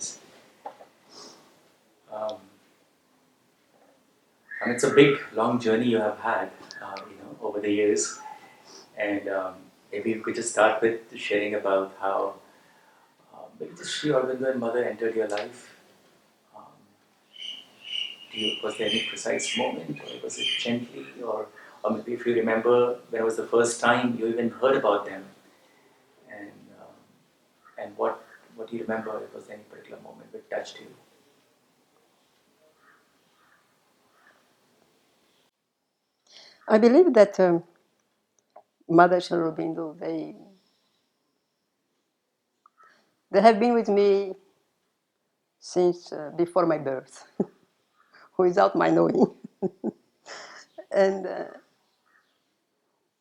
years. Um, it's a big, long journey you have had, over the years. And maybe we could just start with sharing about how maybe just Sri Aurobindo and Mother entered your life. Um, was there any precise moment, or was it gently, or maybe if you remember when was the first time you even heard about them, and what do you remember? If was there any particular moment that touched you? I believe that Mother Sri Aurobindo, they have been with me since before my birth, without my knowing. and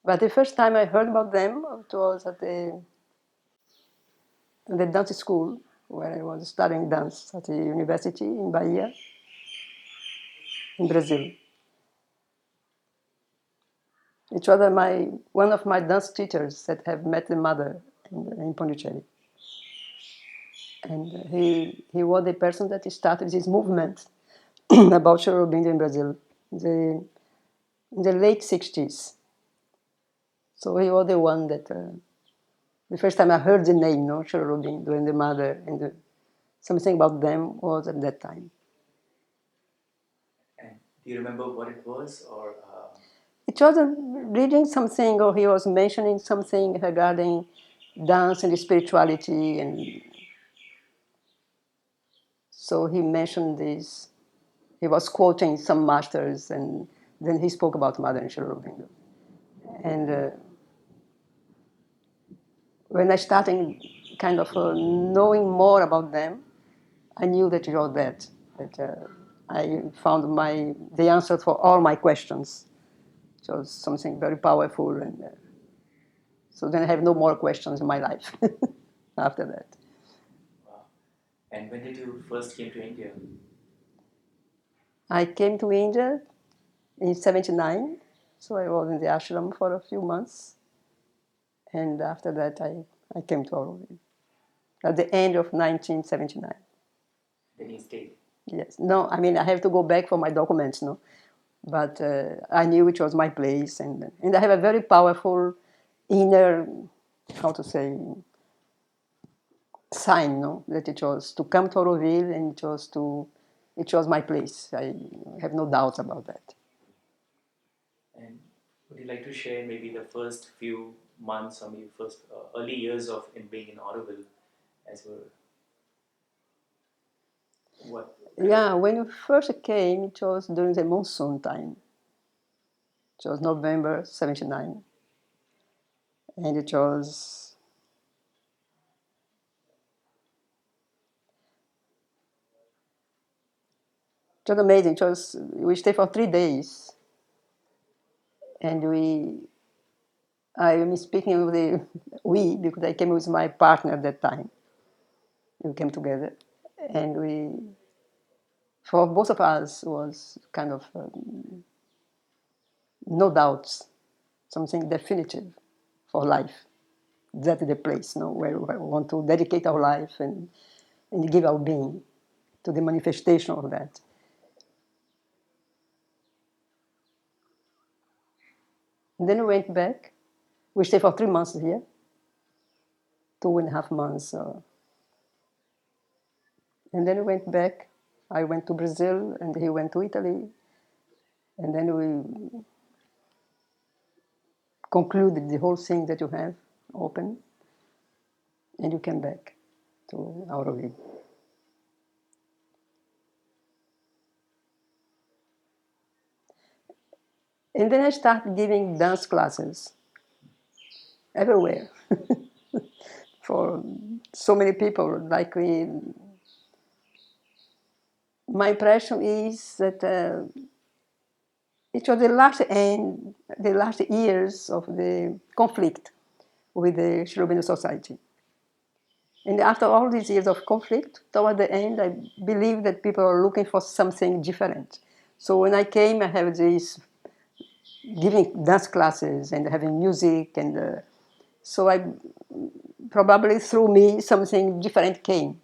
But the first time I heard about them, it was at the dance school where I was studying dance at the university in Bahia, in Brazil. It was one of my dance teachers that have met the mother in Pondicherry. And he was the person that started this movement about Sri Aurobindo in Brazil in the late 60s. So he was the one that, the first time I heard the name, no, Sri Aurobindo and the mother, and something about them was at that time. And do you remember what it was, or? It was reading something, or he was mentioning something regarding dance and spirituality, and so he mentioned this. He was quoting some masters, and then he spoke about Mother and Sri Aurobindo. And when I started kind of knowing more about them, I knew that it was that I found the answer for all my questions. It was something very powerful, and so then I have no more questions in my life after that. Wow. And when did you first came to India? I came to India in '79, so I was in the ashram for a few months, and after that I came to Auroville at the end of 1979. Then you stayed. Yes, no, I mean I have to go back for my documents, no, but I knew it was my place, and I have a very powerful inner, how to say, sign, no, that it was to come to Auroville, and it was my place. I have no doubts about that. And would you like to share maybe the first few months, or maybe first early years of in being in Auroville, as well? What? Yeah, when you first came, it was during the monsoon time. It was November '79, and it was amazing. We stayed for 3 days, and I am speaking of the we because I came with my partner at that time. We came together, and for both of us, was kind of no doubts, something definitive for life. That's the place, no, where we want to dedicate our life and give our being to the manifestation of that. And then we went back. We stayed for 3 months here, 2.5 months. And then we went back. I went to Brazil, and he went to Italy. And then we concluded the whole thing that you have open, and you came back to Auroville. And then I started giving dance classes everywhere for so many people. My impression is that it was the last years of the conflict with the Sri Aurobindo Society. And after all these years of conflict, toward the end, I believe that people are looking for something different. So when I came, I have this giving dance classes and having music, and so I probably through me something different came,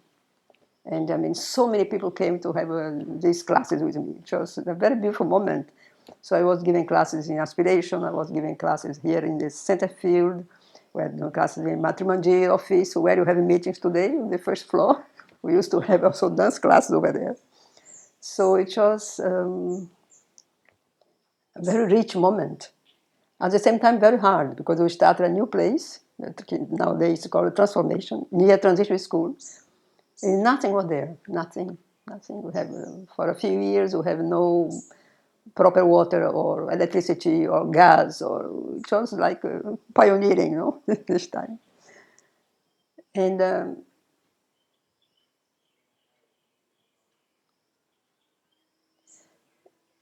And I mean, so many people came to have these classes with me. It was a very beautiful moment. So I was giving classes in aspiration. I was giving classes here in the center field. We had classes in Matrimanji office, where you have meetings today on the first floor. We used to have also dance classes over there. So it was a very rich moment. At the same time, very hard because we started a new place that nowadays is called Transformation, near Transition School. And nothing was there, nothing, nothing. We have, for a few years, we have no proper water or electricity or gas, or it was like pioneering, this time. And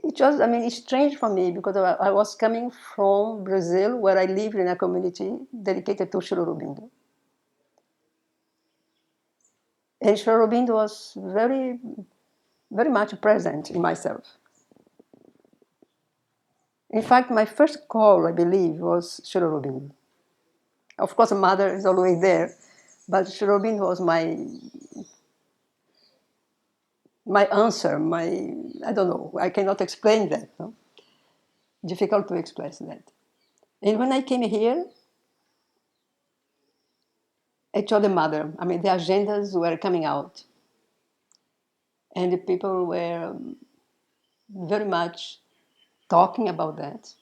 it was, I mean, it's strange for me because I was coming from Brazil, where I lived in a community dedicated to Sri Aurobindo. And Sri Aurobindo was very, very much present in myself. In fact, my first call, I believe, was Sri Aurobindo. Of course, mother is always there, but Sri Aurobindo was my answer, I don't know, I cannot explain that. No? Difficult to express that. And when I came here, I told the mother, I mean, the agendas were coming out, and the people were very much talking about that.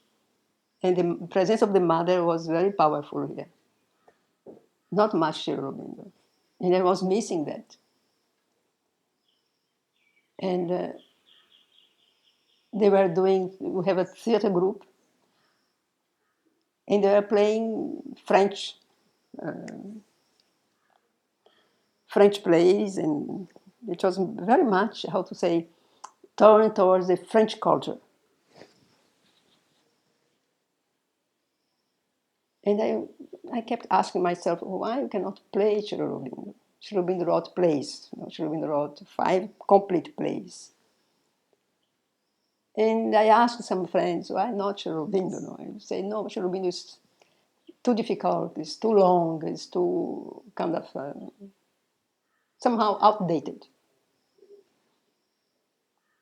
And the presence of the mother was very powerful here. Not much Sri Aurobindo. And I was missing that. And we have a theater group, and they were playing French plays, and it was very much, how to say, turned towards the French culture. And I kept asking myself, why you cannot play Sri Aurobindo? Sri Aurobindo wrote plays. Sri Aurobindo wrote 5 complete plays. And I asked some friends, why not Sri Aurobindo? And they say, no, Sri Aurobindo is too difficult, it's too long, it's too kind of somehow outdated.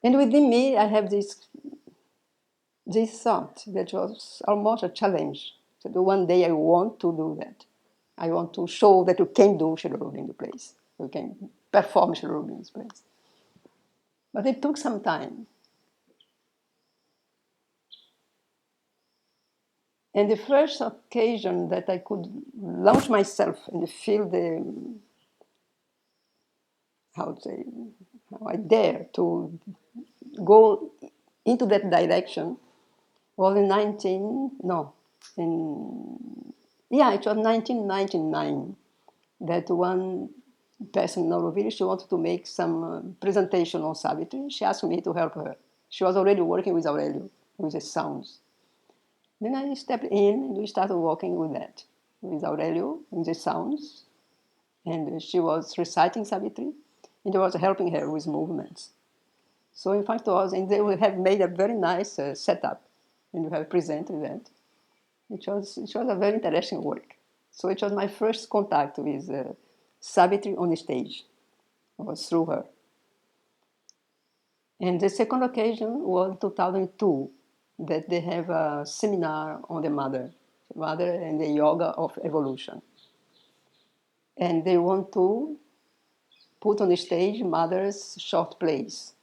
And within me, I have this thought that was almost a challenge. So one day I want to do that. I want to show that you can do Sri Aurobindo plays. You can perform Sri Aurobindo's plays. But it took some time. And the first occasion that I could launch myself and feel how to say, how I dare to go into that direction was in it was 1999 that one person in Auroville, she wanted to make some presentation on Savitri. She asked me to help her. She was already working with Aurelio, with the sounds. Then I stepped in and we started working with that, with Aurelio, with the sounds. And she was reciting Savitri, and I was helping her with movements. So in fact, and they have made a very nice setup, and we have presented that. It was a very interesting work. So it was my first contact with Savitri on the stage. It was through her. And the second occasion was 2002, that they have a seminar on the mother and the yoga of evolution. And they want to put on the stage mother's short plays.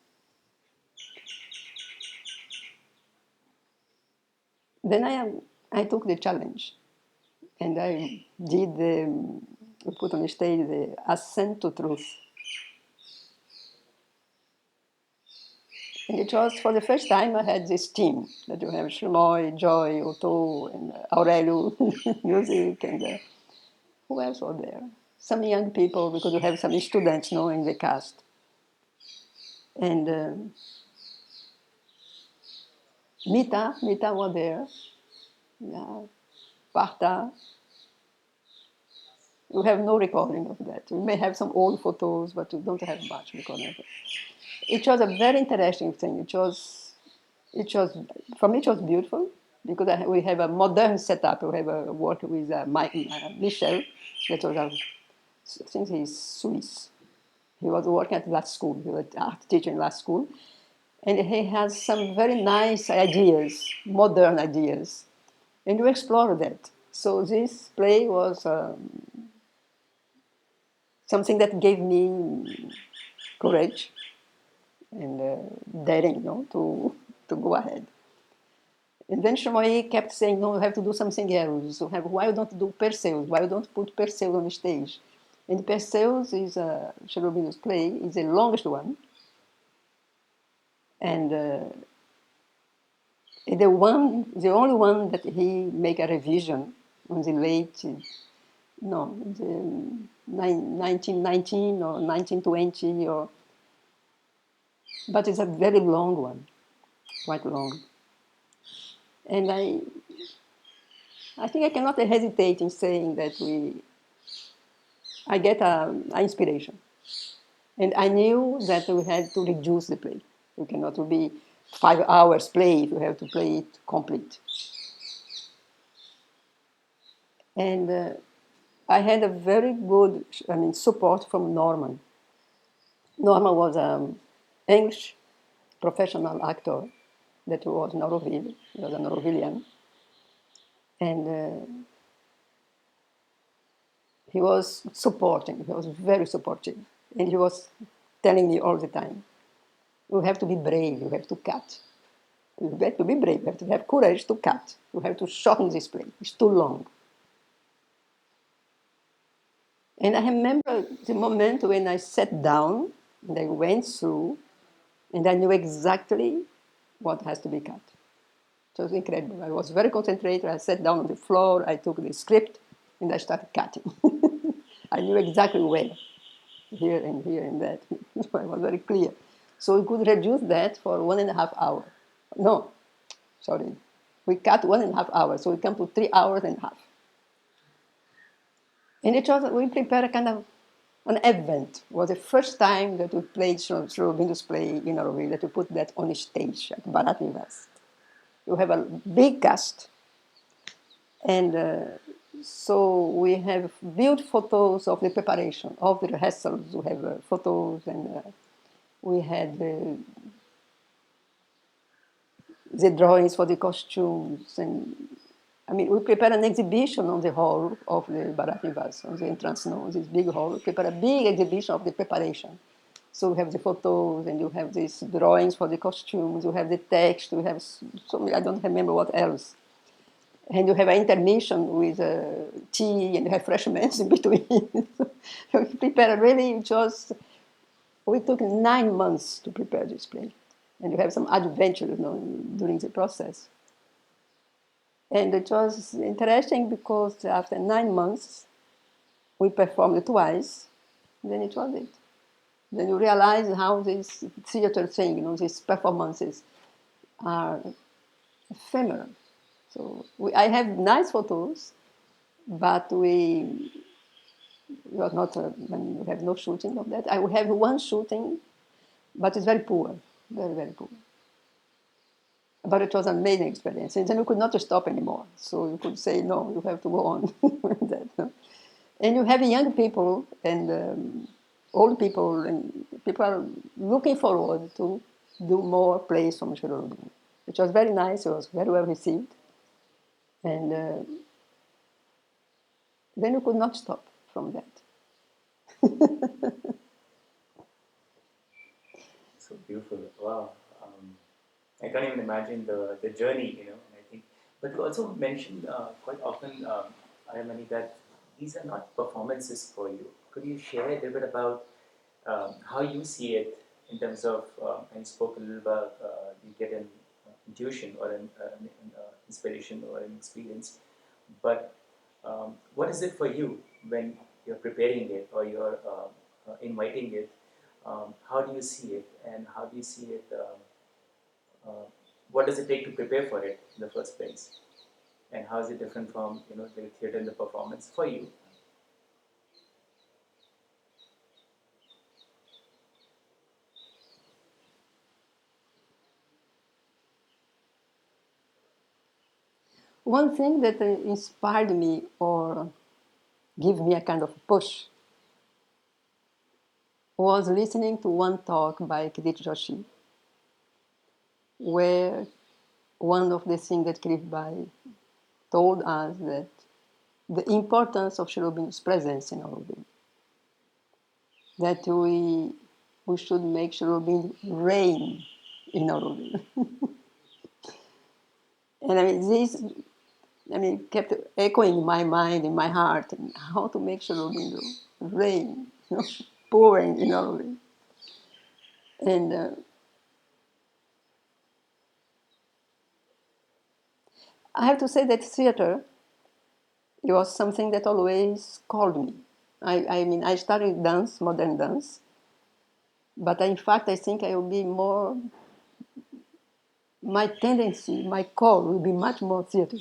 Then I took the challenge, and I put on the stage the Ascent to Truth. And it was for the first time I had this team that you have Shimoy, Joy, Otto, and Aurelio, music, and who else was there? Some young people, because we have some students in the cast. And Mita was there, yeah, Parta. We have no recording of that. We may have some old photos, but we don't have much recording of it. It was a very interesting thing. It was for me. It was beautiful because we have a modern setup. We have a work with Michel. That was I think he's Swiss, He was working at that school. He was an art teacher in that school. And he has some very nice ideas, modern ideas. And we explore that. So this play was something that gave me courage and daring, to go ahead. And then Chamoy kept saying, no, you have to do something else. Why don't you do Perseus? Why don't you put Perseus on the stage? And Perseus is Sri Aurobindo's play, is the longest one. And the only one that he make a revision on the late, no, the 1919 or 1920, but it's a very long one, quite long. And I think I cannot hesitate in saying that I get an inspiration. And I knew that we had to reduce the play. You cannot be 5 hours play if you have to play it complete. And I had a very good, support from Norman. Norman was an English professional actor that was in Auroville. He was an Aurovillian. And he was supporting, he was very supportive. And he was telling me all the time, you have to be brave, you have to cut. You have to be brave, you have to have courage to cut. You have to shorten this play, it's too long. And I remember the moment when I sat down and I went through and I knew exactly what has to be cut. It was incredible. I was very concentrated. I sat down on the floor, I took the script, and I started cutting. I knew exactly where, here and that. I was very clear. So we could reduce that for 1.5 hours. No, sorry. We cut 1.5 hours, so we come to 3 hours and a half. And it was, we prepared a kind of an event. It was the first time that we played Sri Aurobindo's play in Auroville, that we put that on the stage at Bharat Nivas. You have a big cast, and so we have built photos of the preparation, of the rehearsals. We have photos, and we had the drawings for the costumes, and we prepared an exhibition on the hall of the Bharat Nivas, on the entrance, this big hall. We prepared a big exhibition of the preparation. So we have the photos, and you have these drawings for the costumes, you have the text, we have so many, I don't remember what else. And you have an intermission with tea and refreshments in between. So we prepared really just, we took 9 months to prepare this play. And you have some adventures during the process. And it was interesting because after 9 months, we performed it twice, then it was it. Then you realize how this theater thing, these performances are ephemeral. So I have nice photos, but we was not, we have no shooting of that. I have one shooting, but it's very poor, very, very poor. But it was an amazing experience. And then you could not stop anymore. So you could say, no, you have to go on with that. No? And you have young people and old people, and people are looking forward to do more plays from Sri Aurobindo, which was very nice. It was very well received. And then you could not stop from that. So beautiful. Wow. I can't even imagine the journey, and I think, but you also mentioned quite often, Aryamani, that these are not performances for you. Could you share a little bit about how you see it in terms of, and spoke a little about, you get an intuition or an inspiration or an experience, but what is it for you when you're preparing it or you're inviting it? How do you see it, and how do you see it? What does it take to prepare for it in the first place, and how is it different from the theater and the performance for you? One thing that inspired me or give me a kind of push was listening to one talk by Kidit Joshi, where one of the things that Cliff Bai told us that the importance of Sri Aurobindo's presence in Auroville, that we should make Sri Aurobindo reign in Auroville. And I mean, this kept echoing in my mind, in my heart, and how to make Sri Aurobindo reign, pouring in Auroville. And I have to say that theater, it was something that always called me. I studied dance, modern dance, but in fact, I think I will be more, my tendency, my call will be much more theater.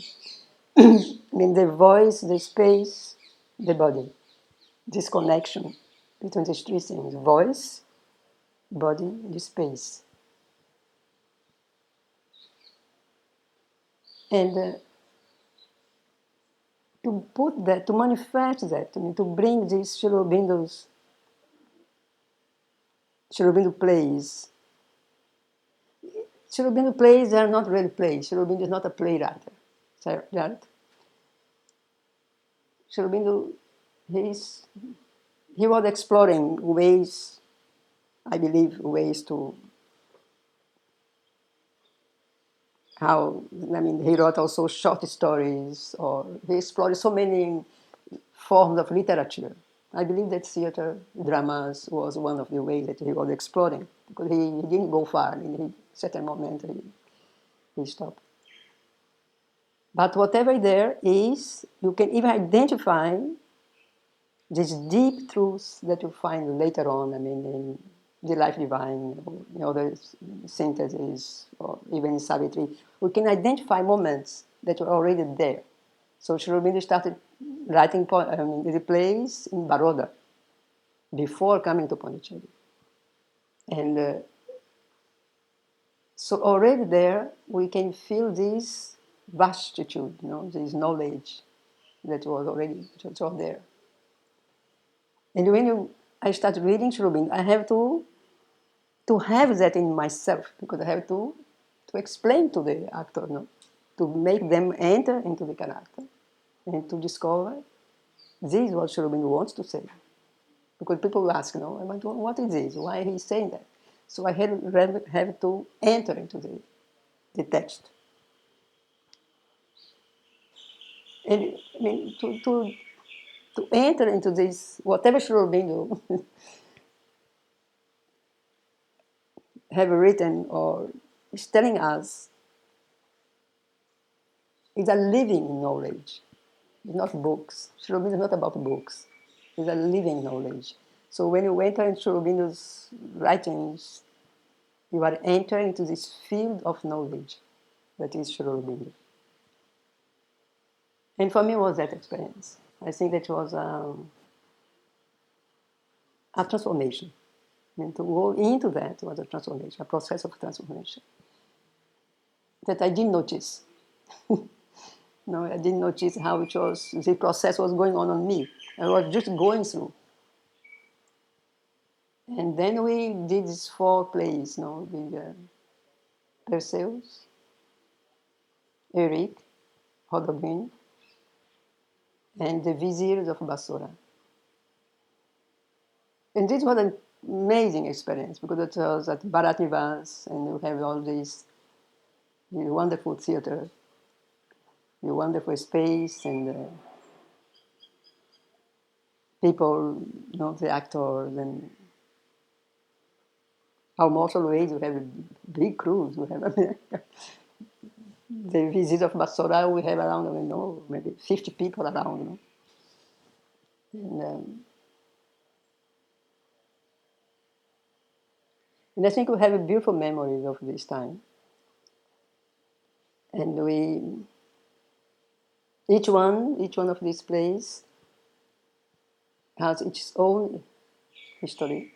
The voice, the space, the body, this connection between these three things: voice, body, the space. And to put that, to manifest that, to bring these Sri Aurobindo plays. Sri Aurobindo plays are not really plays. Sri Aurobindo is not a playwright. Right? Sri Aurobindo, he was exploring ways, I believe, ways to how, he wrote also short stories, or he explored so many forms of literature. I believe that theater, dramas, was one of the ways that he was exploring, because he didn't go far. In a certain moment, he stopped. But whatever there is, you can even identify these deep truths that you find later on, in The Life Divine, or in other syntheses, or even in Savitri. We can identify moments that were already there. So Sri Aurobindo started writing the plays in Baroda before coming to Pondicherry. And so already there, we can feel this vastitude, this knowledge that was there. And when I started reading Sri Aurobindo, I have to have that in myself, because I have to explain to the actor, to make them enter into the character and to discover this is what Sri Aurobindo wants to say. Because people ask, what is this? Why is he saying that? So I have to enter into the text. And to enter into this, whatever Sri Aurobindo have written or is telling us, is a living knowledge. It's not books. Sri Aurobindo is not about books. It's a living knowledge. So when you enter into Sri Aurobindo's writings, you are entering into this field of knowledge that is Sri Aurobindo. And for me, it was that experience. I think that was a transformation. To go into that was a transformation, a process of transformation that I didn't notice. No, I didn't notice how the process was going on me. I was just going through. And then we did these 4 plays, with Perseus, Eric, Rodobin, and the Viziers of Bassora. And this was an amazing experience, because it was at Bharat Nivas, and you have all this wonderful theater, the wonderful space, and people, the actors, and almost always you have a big crews. You have the visit of Bassora, we have around, maybe 50 people around. And I think we have a beautiful memories of this time. And each one of these plays has its own history.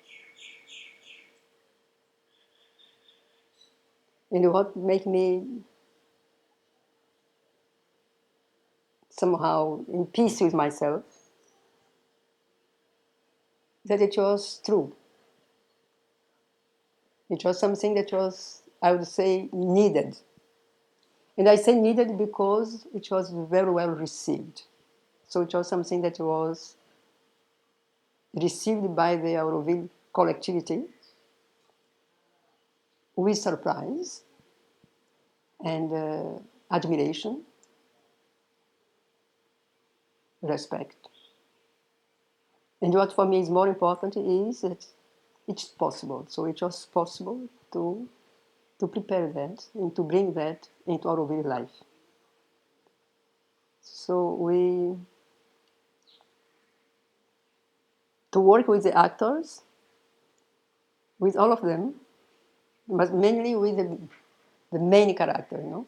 And what made me somehow in peace with myself, that it was true. It was something that was, I would say, needed. And I say needed because it was very well received. So it was something that was received by the Auroville collectivity with surprise and admiration, respect. And what for me is more important is that it's possible. So it was possible to prepare that and to bring that into our real life. So we to work with the actors, with all of them, but mainly with the main character, you know.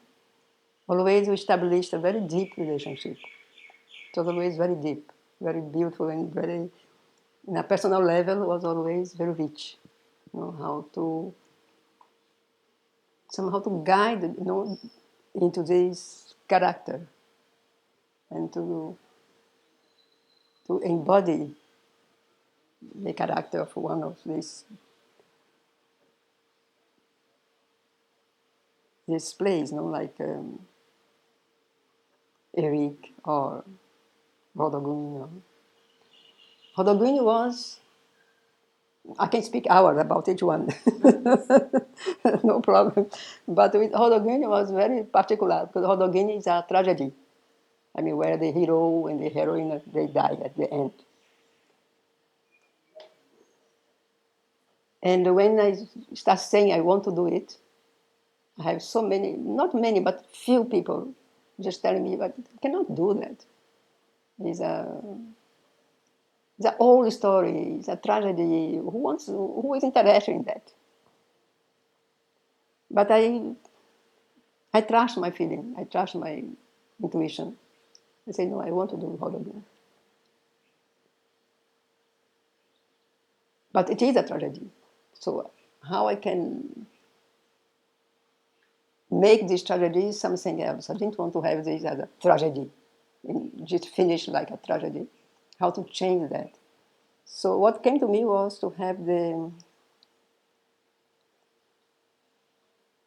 Always we established a very deep relationship. It was always very deep, very beautiful, and very, in a personal level, was always very rich. You know, how to somehow to guide, you know, into this character and to embody the character of one of these plays, you know, like Eric or Rodogune. Rodogune was, I can speak hours about each one, no problem. But with Rodogune was very particular because Rodogune is a tragedy. I mean, where the hero and the heroine, they die at the end. And when I start saying I want to do it, I have so many, not many, but few people just telling me, but you cannot do that. It's a, it's an old story, it's a tragedy. Who is interested in that? But I trust my feeling, I trust my intuition. I say, no, I want to do Hologram. But it is a tragedy. So how I can make this tragedy something else? I didn't want to have this as a tragedy and just finish like a tragedy. How to change that? So what came to me was to have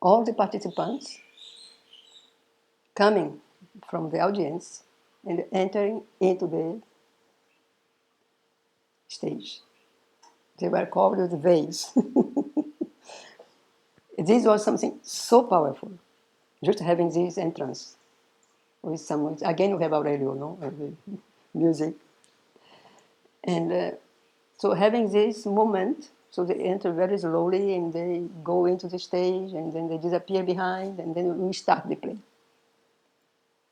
all the participants coming from the audience and entering into the stage. They were called the waves. This was something so powerful, just having this entrance with someone. Again, we have Aurelio, no? Music. And so having this moment, so they enter very slowly and they go into the stage and then they disappear behind and then we start the play.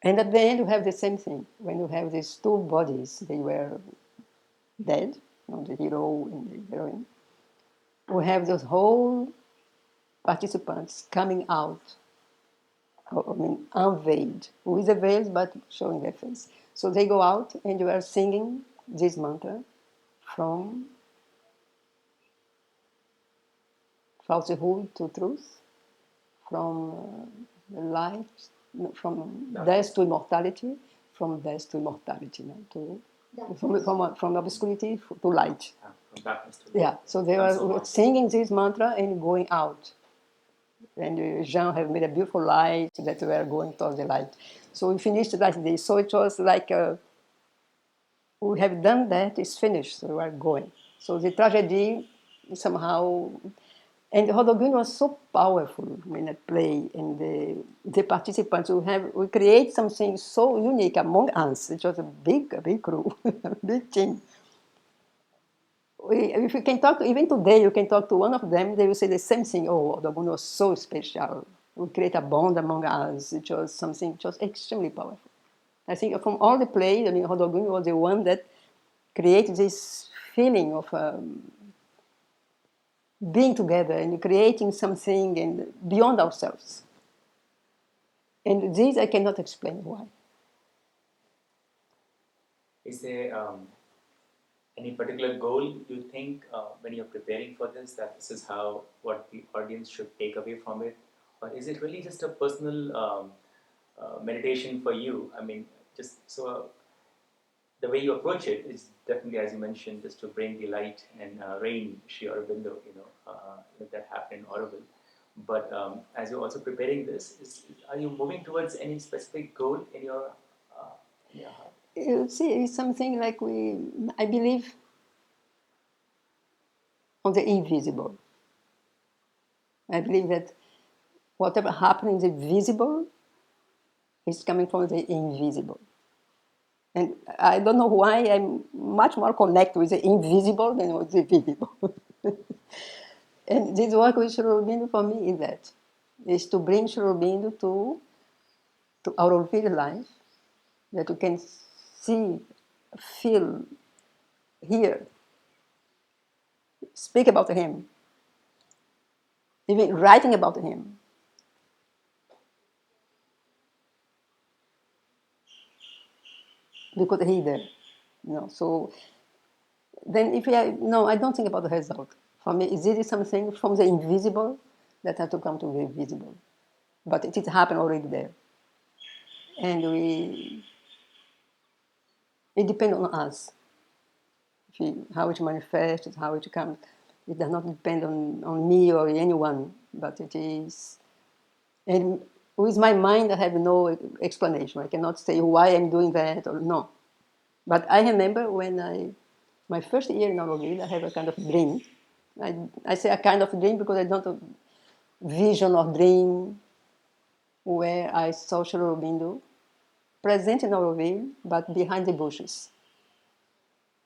And at the end, you have the same thing. When you have these two bodies, they were dead, you know, the hero and the heroine. We have those whole participants coming out, I mean, unveiled, with the veils but showing their face. So they go out and you are singing this mantra from falsehood to truth, from life, from death to immortality, from death to immortality, you know, from obscurity to light. From darkness to light. Yeah, so they were singing this mantra and going out. And Jean have made a beautiful light that we are going towards the light. So we finished like this. So it was like we have done that, it's finished, so we are going. So the tragedy somehow, and Rodogune was so powerful in that play, and the participants we create something so unique among us. It was a big crew, a big team. If you can talk, even today, you can talk to one of them, they will say the same thing. Oh, Rodogune was so special. We create a bond among us. It was something, it was extremely powerful. I think from all the plays, I mean, Rodogune was the one that created this feeling of being together and creating something and beyond ourselves. And this I cannot explain why. Is there any particular goal you think when you're preparing for this, that this is how what the audience should take away from it, or is it really just a personal meditation for you? I mean, just so the way you approach it is definitely, as you mentioned, just to bring the light and rain, Sri Aurobindo, that happened in Auroville. But as you're also preparing this, are you moving towards any specific goal in your heart? You see, it's something like I believe on the invisible. I believe that whatever happens in the visible is coming from the invisible. And I don't know why I'm much more connected with the invisible than with the visible. And this work with Sri Aurobindo for me is to bring Sri Aurobindo to Auroville life, that you can see, feel, hear, speak about him, even writing about him. Because he's there. So then if no, I don't think about the result. For me, is it something from the invisible that has to come to the visible? But it happened already there. And it depends on us. How it manifests, how it comes. It does not depend on me or anyone, but it is. And with my mind, I have no explanation. I cannot say why I'm doing that or no. But I remember my first year in Auroville, I have a kind of dream. I say a kind of dream because I don't have vision or dream where I saw Sri Aurobindo present in Auroville, but behind the bushes.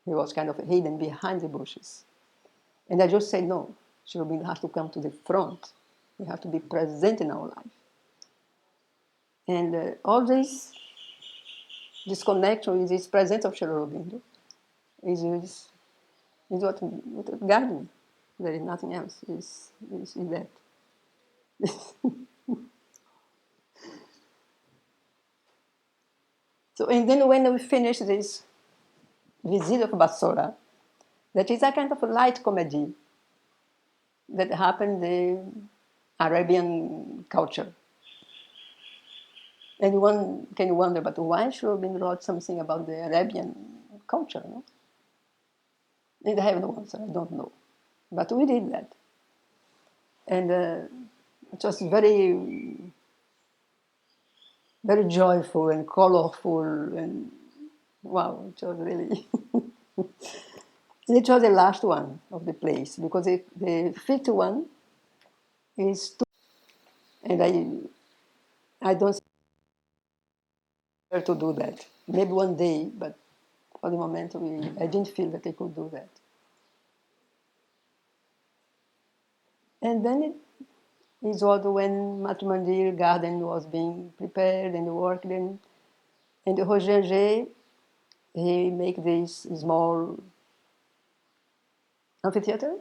He was kind of hidden behind the bushes. And I just said, no, Sri Aurobindo has to come to the front. He has to be present in our life. And all this connection with this presence of Sri Aurobindo is what guides me. There is nothing else. Is that. So, and then when we finish this visit of Basora, that is a kind of a light comedy that happened in Arabian culture. And one can wonder, but why should have been wrote something about the Arabian culture? No? And I have no answer, I don't know. But we did that. And it was very, very joyful and colorful and wow, it was really. It was the last one of the place because the fifth one is too, and I don't dare to do that. Maybe one day, but for the moment I didn't feel that I could do that. And then it was when Matmandir garden was being prepared and worked in, and Roger G, he make this small amphitheater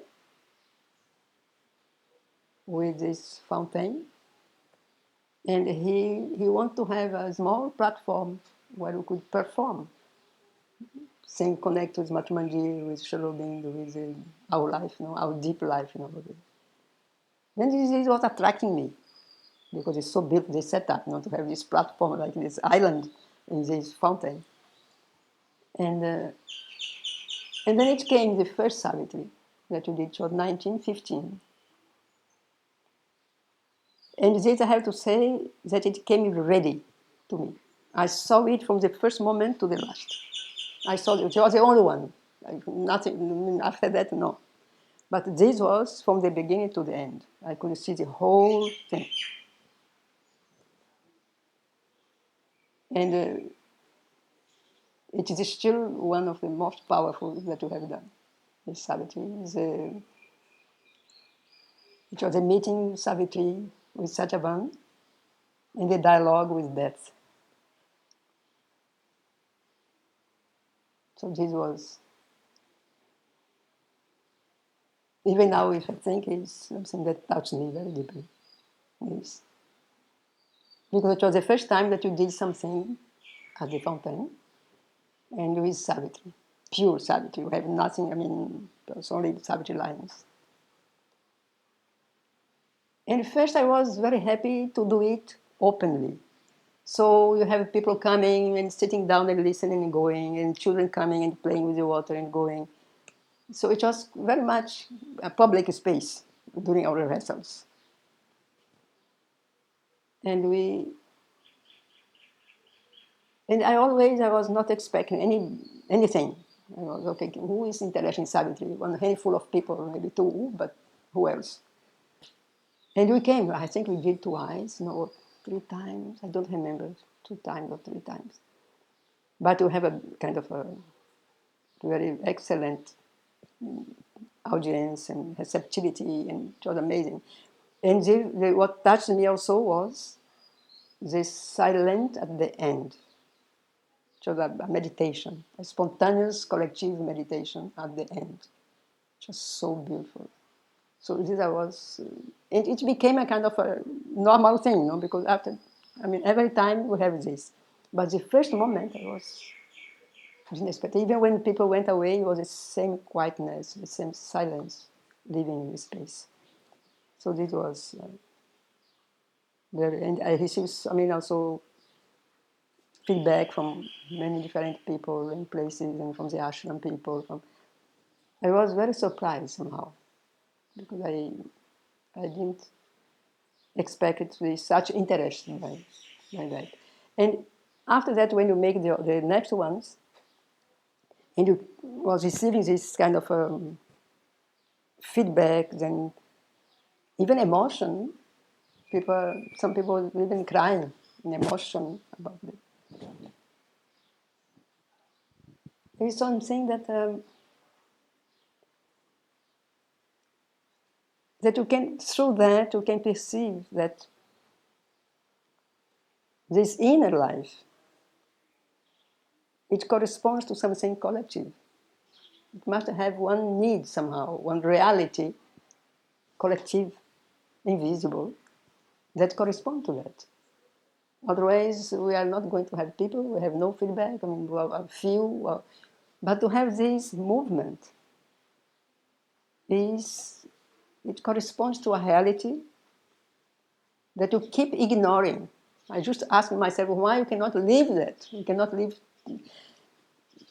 with this fountain. And he want to have a small platform where we could perform, sing, connect with Matmandir, with Sri Aurobindo, with our life, our deep life in Auroville. Then this is what attracting me, because it's so built, this setup, to have this platform like this island in this fountain. And then it came the first Savitri that we did, was 1915. And this I have to say that it came ready to me. I saw it from the first moment to the last. I saw it was the only one. Nothing after that, no. But this was from the beginning to the end. I could see the whole thing. And it is still one of the most powerful that we have done. The Savitri it was a meeting Savitri with Satyavan in the dialogue with death. So this was, even now if I think, it's something that touched me very deeply. Yes. Because it was the first time that you did something at the fountain and with Savitri, pure Savitri. You have nothing, it's only Savitri lines. And first I was very happy to do it openly. So you have people coming and sitting down and listening and going, and children coming and playing with the water and going. So it was very much a public space during our rehearsals. And I was not expecting anything. I was okay. Who is interested in Savitri? One handful of people, maybe two, but who else? And we came. I think we did twice, no, three times. I don't remember, 2 times or 3 times. But we have a kind of a very excellent audience and receptivity, and it was amazing. And what touched me also was this silent at the end. It was a meditation, a spontaneous collective meditation at the end. Just so beautiful. So this I was, it became a kind of a normal thing, because after, every time we have this. But the first moment I didn't expect. Even when people went away, it was the same quietness, the same silence living in the space. So this was very, and I received, also feedback from many different people and places, and from the ashram people. I was very surprised somehow because I didn't expect it to be such interest by that. And after that, when you make the next ones, and you was receiving this kind of feedback, then even emotion, some people even crying in emotion about it. There is something that you can, through that, you can perceive that this inner life, it corresponds to something collective. It must have one need somehow, one reality, collective, invisible, that correspond to that. Otherwise, we are not going to have people, we have no feedback, we have a few. But to have this movement, it corresponds to a reality that you keep ignoring. I just ask myself why you cannot live that. You cannot live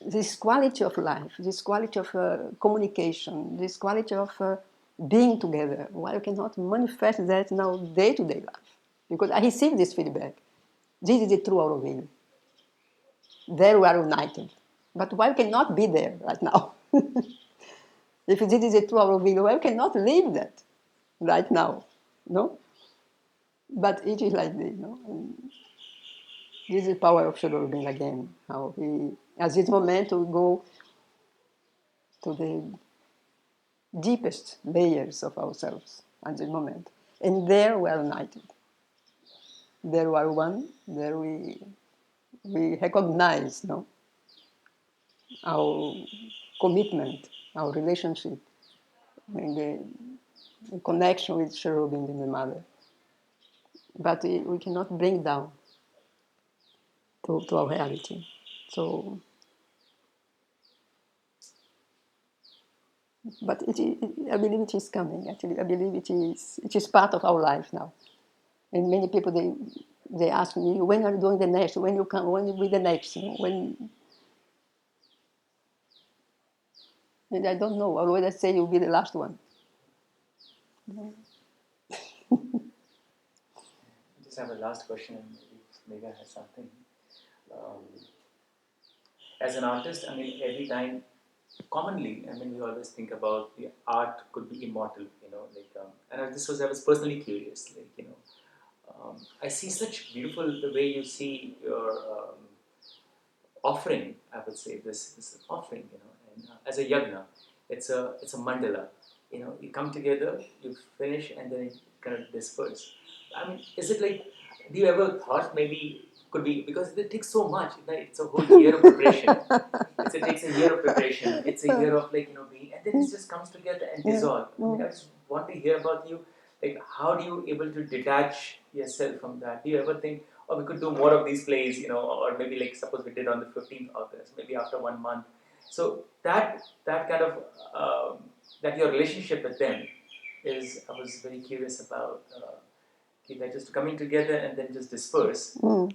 this quality of life, this quality of communication, this quality of being together. Why you cannot manifest that now day-to-day life? Because I receive this feedback. This is the true Auroville. There we are united. But why you cannot be there right now? If this is a true Auroville, why you cannot live that right now? No? But it is like this, This is the power of Sri Aurobindo again. How he, at this moment, we go to the deepest layers of ourselves at this moment. And there we are united. There we are one. There we recognize our commitment, our relationship, and the connection with Sri Aurobindo and the mother. But we cannot bring down to our reality. So, but I believe it is coming. Actually, I believe it is part of our life now. And many people they ask me, when are you doing the next? When you come? When will be the next? When? And I don't know. I always say you'll be the last one. I just have a last question, and maybe Megha has something. Um, as an artist, every time, commonly, we always think about the art could be immortal, and I was personally curious, I see such beautiful the way you see your offering. I would say this offering, and as a yagna, it's a mandala. You come together, you finish, and then it kind of disperse. Is it like? Do you ever thought maybe could be because it takes so much? It's a whole year of preparation. It takes a year of preparation. It's a year of being, and then it just comes together and dissolve. I just want to hear about you. Like, how do you able to detach yourself from that? Do you ever think, oh, we could do more of these plays, or maybe like suppose we did on the 15th August, maybe after 1 month. So that kind of that your relationship with them is, I was very curious about. like just coming together and then just disperse, Mm.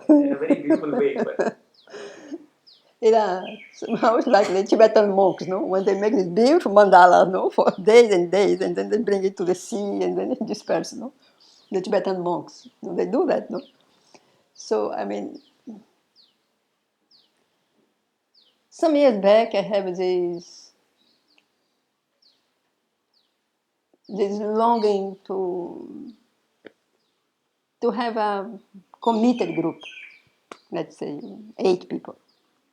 in a very beautiful way. But Somehow it's like the Tibetan monks, no? When they make this beautiful mandala, no, for days and days, and then they bring it to the sea and then it disperses, no? The Tibetan monks, no? They do that, no? So, I mean, some years back I have this longing to have a committed group, let's say 8 people,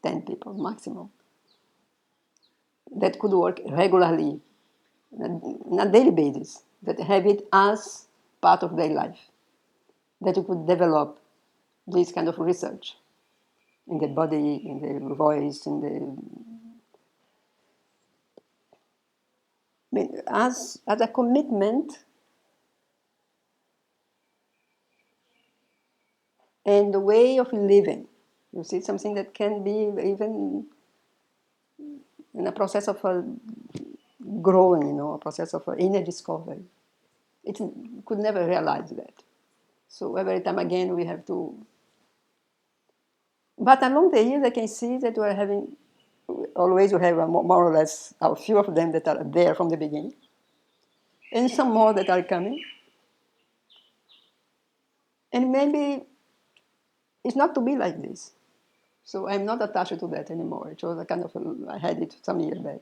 10 people maximum, that could work regularly on a daily basis, that have it as part of their life, that you could develop this kind of research in the body, in the voice, as a commitment and a way of living. You see, something that can be even in a process of growing, a process of inner discovery. It could never realize that. So every time again we have to. But along the years, I can see that we're having always we have more or less a few of them that are there from the beginning, and some more that are coming. And maybe it's not to be like this. So I'm not attached to that anymore. It was a kind of, I had it some years back.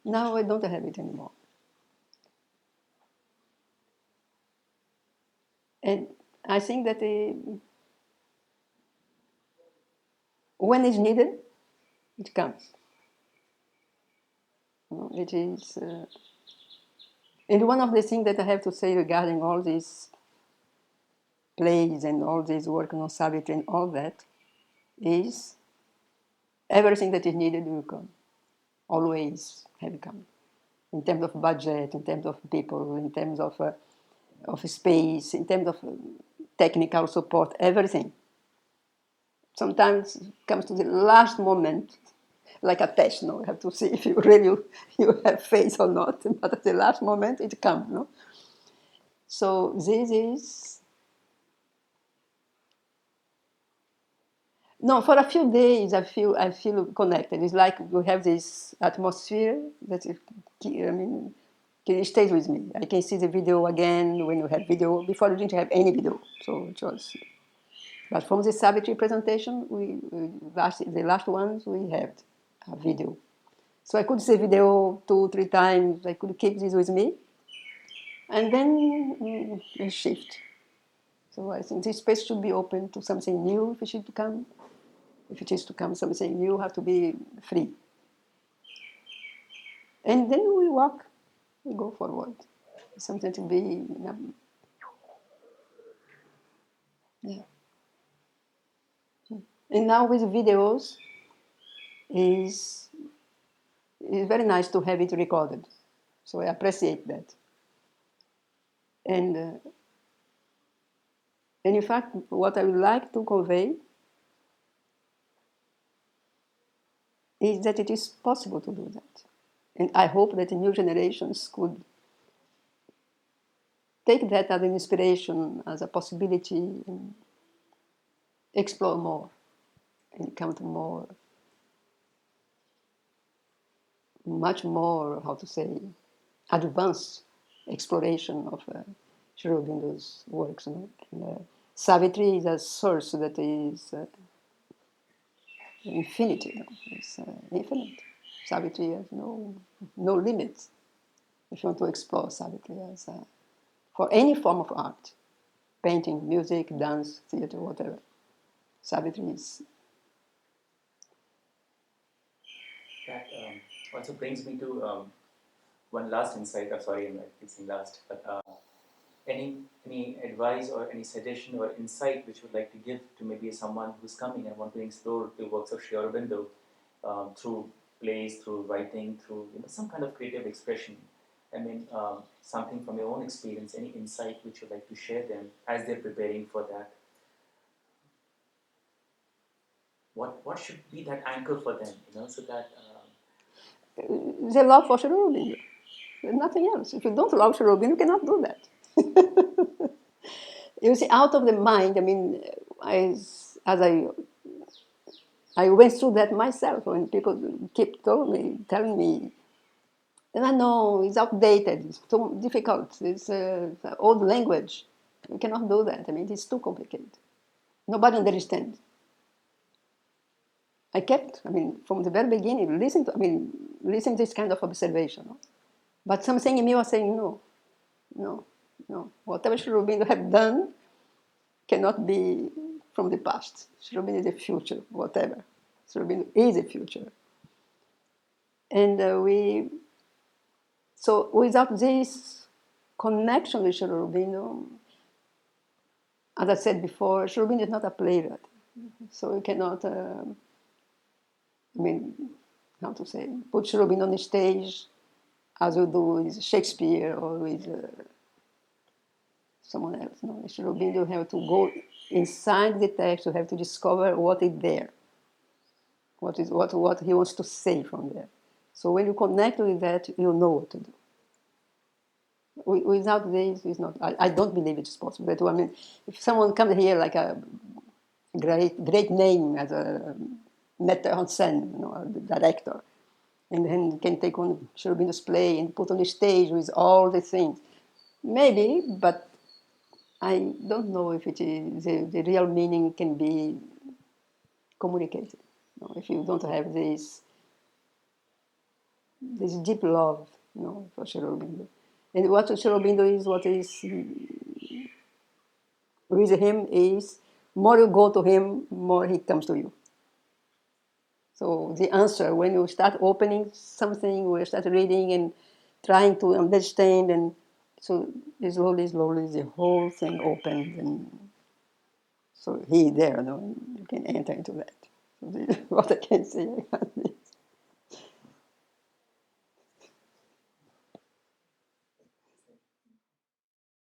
Now I don't have it anymore. And I think that when it's needed, it comes. It is, and one of the things that I have to say regarding all these plays and all this work on Savitri and all that is everything that is needed will come. Always have come. In terms of budget, in terms of people, in terms of space, in terms of technical support, everything. Sometimes it comes to the last moment, like a test, no? You have to see if you really you have faith or not. But at the last moment, it comes, no? So this is no. For a few days, I feel connected. It's like we have this atmosphere that I mean, it stays with me. I can see the video again when you have video. Before we didn't have any video, so it was. But from the Savitri presentation, the last ones we had a video. So I could see video 2, 3 times. I could keep this with me, and then shift. So I think this space should be open to something new if it should come. If it is to come something new, have to be free. And then we walk, we go forward. Something to be, yeah. And now with videos, is it's very nice to have it recorded. So I appreciate that. And and in fact, what I would like to convey is that it is possible to do that. And I hope that the new generations could take that as an inspiration, as a possibility, and explore more and come to more, much more, how to say, advanced exploration of Sri Aurobindo's works. And, Savitri is a source that is infinity. It's infinite. Savitri has no limits. If you want to explore Savitri as for any form of art, painting, music, dance, theater, whatever, Savitri is. that also brings me to one last insight. Sorry, I'm like saying last, but any advice or any suggestion or insight which you would like to give to maybe someone who's coming and want to explore the works of Sri Aurobindo through plays, through writing, through some kind of creative expression. I mean, something from your own experience, any insight which you'd like to share them as they're preparing for that. What should be that anchor for them, so that The love for Sri Aurobindo. There's nothing else. If you don't love Sri Aurobindo, you cannot do that. You see, out of the mind, I mean, as I went through that myself when people keep telling me, and I know it's outdated, it's too difficult, it's old language. We cannot do that. I mean, it's too complicated. Nobody understands. I kept, I mean, from the very beginning, listen to this kind of observation. No? But something in me was saying, no, no, no. Whatever Sri Aurobindo have done cannot be from the past. Sri Aurobindo is the future, whatever. Sri Aurobindo is the future. And so without this connection with Sri Aurobindo, as I said before, Sri Aurobindo is not a playwright. So you cannot, how to say, put Sri Aurobindo on the stage as you do with Shakespeare or with someone else. No, Sri Aurobindo have to go inside the text. You have to discover what is there, what he wants to say from there. So when you connect with that, you know what to do. Without this, it's not. I don't believe it's possible. That, I mean, if someone comes here like a great name as a metteur en scène, a director, and then can take on Sri Aurobindo's play and put on the stage with all the things, maybe, but I don't know if it is the real meaning can be communicated. If you don't have this deep love, for Sri Aurobindo. And what Sri Aurobindo is, what is with him is, more you go to him, more he comes to you. So the answer, when you start opening something, when you start reading and trying to understand, and so slowly, the whole thing opens, and so he there, you can enter into that. So this is what I can say.